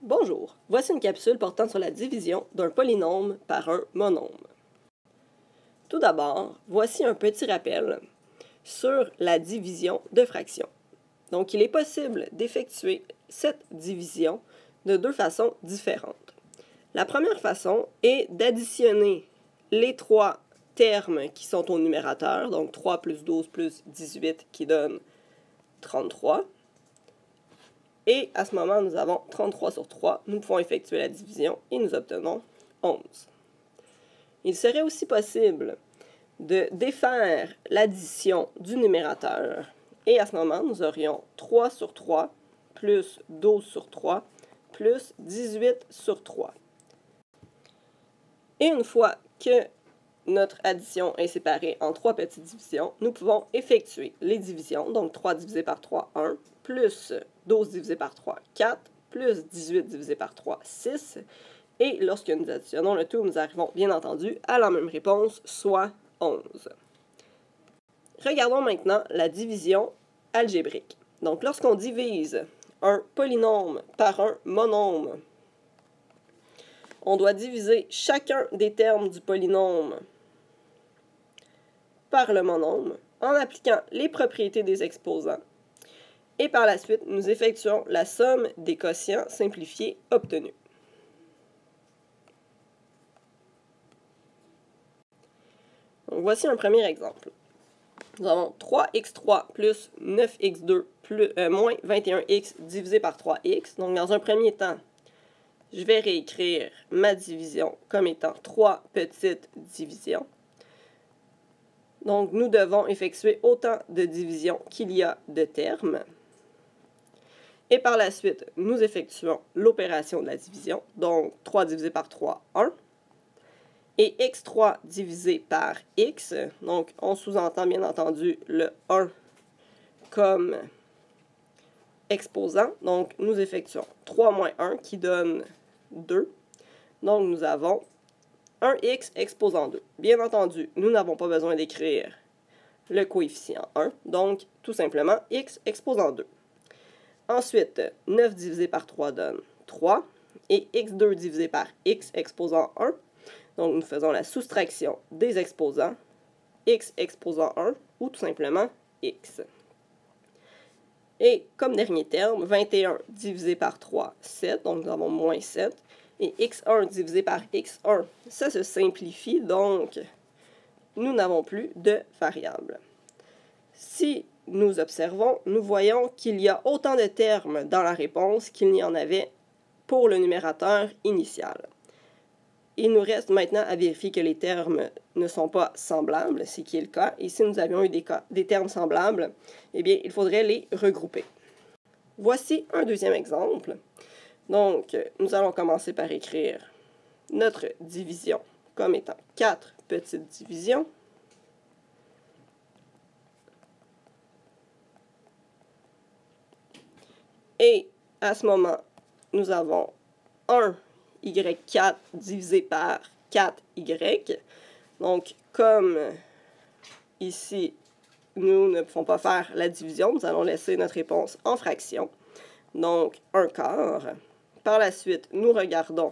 Bonjour, voici une capsule portant sur la division d'un polynôme par un monôme. Tout d'abord, voici un petit rappel sur la division de fractions. Donc, il est possible d'effectuer cette division de deux façons différentes. La première façon est d'additionner les trois termes qui sont au numérateur, donc 3 plus 12 plus 18 qui donne 33. Et à ce moment, nous avons 33 sur 3. Nous pouvons effectuer la division et nous obtenons 11. Il serait aussi possible de défaire l'addition du numérateur. Et à ce moment, nous aurions 3 sur 3 plus 12 sur 3 plus 18 sur 3. Et une fois que notre addition est séparée en trois petites divisions, nous pouvons effectuer les divisions. Donc 3 divisé par 3, 1, plus 12 divisé par 3, 4, plus 18 divisé par 3, 6. Et lorsque nous additionnons le tout, nous arrivons bien entendu à la même réponse, soit 11. Regardons maintenant la division algébrique. Donc lorsqu'on divise un polynôme par un monôme, on doit diviser chacun des termes du polynôme par le monôme en appliquant les propriétés des exposants. Et par la suite, nous effectuons la somme des quotients simplifiés obtenus. Donc, voici un premier exemple. Nous avons 3x3 plus 9x2 moins 21x divisé par 3x. Donc, dans un premier temps, je vais réécrire ma division comme étant 3 petites divisions. Donc, nous devons effectuer autant de divisions qu'il y a de termes. Et par la suite, nous effectuons l'opération de la division. Donc, 3 divisé par 3, 1. Et x3 divisé par x. Donc, on sous-entend bien entendu le 1 comme exposant. Donc, nous effectuons 3 moins 1 qui donne 2. Donc, nous avons 1x exposant 2. Bien entendu, nous n'avons pas besoin d'écrire le coefficient 1. Donc, tout simplement, x exposant 2. Ensuite, 9 divisé par 3 donne 3. Et x2 divisé par x exposant 1. Donc, nous faisons la soustraction des exposants. X exposant 1 ou tout simplement x. Et comme dernier terme, 21 divisé par 3, 7. Donc, nous avons moins 7. Et x1 divisé par x1, ça se simplifie. Donc, nous n'avons plus de variables. Si nous observons, nous voyons qu'il y a autant de termes dans la réponse qu'il n'y en avait pour le numérateur initial. Il nous reste maintenant à vérifier que les termes ne sont pas semblables, ce qui est le cas. Et si nous avions eu des termes semblables, eh bien, il faudrait les regrouper. Voici un deuxième exemple. Donc, nous allons commencer par écrire notre division comme étant 4 petites divisions. Et à ce moment, nous avons 1y4 divisé par 4y. Donc, comme ici, nous ne pouvons pas faire la division, nous allons laisser notre réponse en fraction. Donc, 1 quart. Par la suite, nous regardons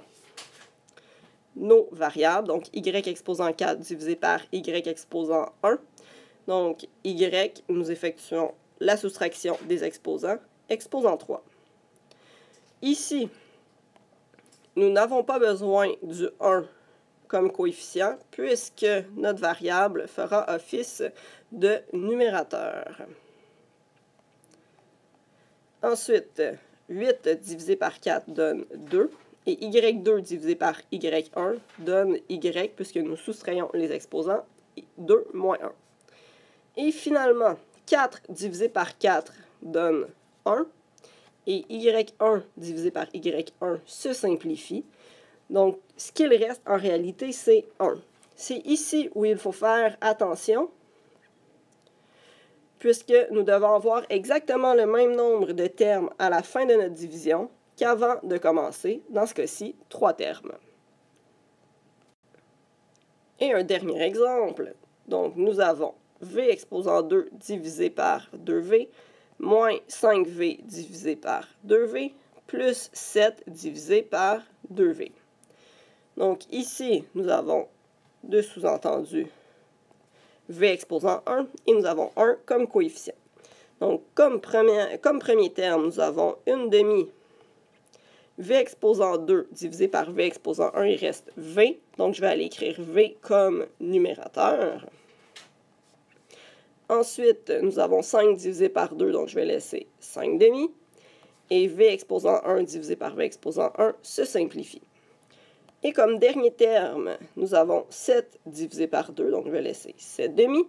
nos variables. Donc, y exposant 4 divisé par y exposant 1. Donc, y, nous effectuons la soustraction des exposants. Exposant 3. Ici, nous n'avons pas besoin du 1 comme coefficient puisque notre variable fera office de numérateur. Ensuite, 8 divisé par 4 donne 2. Et y2 divisé par y1 donne y puisque nous soustrayons les exposants 2 moins 1. Et finalement, 4 divisé par 4 donne 1. Et y1 divisé par y1 se simplifie. Donc, ce qu'il reste en réalité, c'est 1. C'est ici où il faut faire attention, puisque nous devons avoir exactement le même nombre de termes à la fin de notre division qu'avant de commencer, dans ce cas-ci, 3 termes. Et un dernier exemple. Donc, nous avons v exposant 2 divisé par 2v, moins 5v divisé par 2v, plus 7 divisé par 2v. Donc ici, nous avons de sous-entendu v exposant 1 et nous avons 1 comme coefficient. Donc comme premier terme, nous avons une demi v exposant 2 divisé par v exposant 1, il reste v. Donc je vais aller écrire v comme numérateur. Ensuite, nous avons 5 divisé par 2, donc je vais laisser 5 demi. Et v exposant 1 divisé par v exposant 1 se simplifie. Et comme dernier terme, nous avons 7 divisé par 2, donc je vais laisser 7 demi.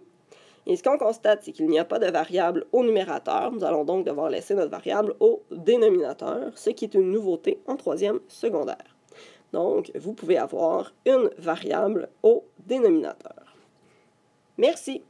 Et ce qu'on constate, c'est qu'il n'y a pas de variable au numérateur. Nous allons donc devoir laisser notre variable au dénominateur, ce qui est une nouveauté en troisième secondaire. Donc, vous pouvez avoir une variable au dénominateur. Merci!